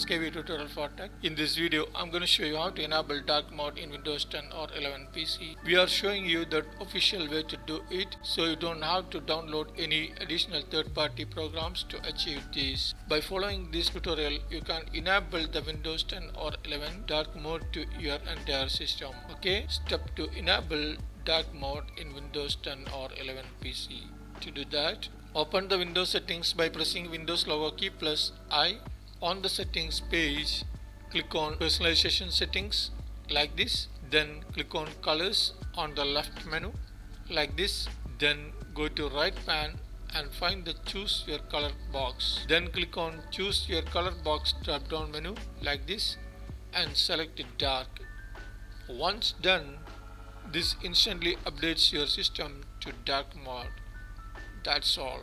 SKV tutorial for tech. In this video, I'm going to show you how to enable dark mode in Windows 10 or 11 PC. We are showing you the official way to do it, so you don't have to download any additional third-party programs to achieve this. By following this tutorial, you can enable the Windows 10 or 11 dark mode to your entire system. Okay, step to enable dark mode in Windows 10 or 11 PC. To do that, open the Windows settings by pressing Windows logo key plus I. On the settings page, click on personalization settings like this. Then click on colors on the left menu like this. Then go to right pane and find the choose your color box. Then click on choose your color box drop down menu like this and select it dark. Once done, this instantly updates your system to dark mode. That's all.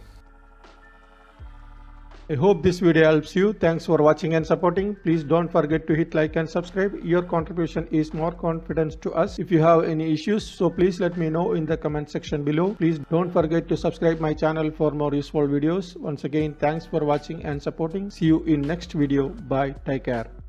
I hope this video helps you. Thanks for watching and supporting. Please don't forget to hit like and subscribe. Your contribution is more confidence to us. If you have any issues, so please let me know in the comment section below. Please don't forget to subscribe my channel for more useful videos. Once again, thanks for watching and supporting. See you in next video. Bye. Take care.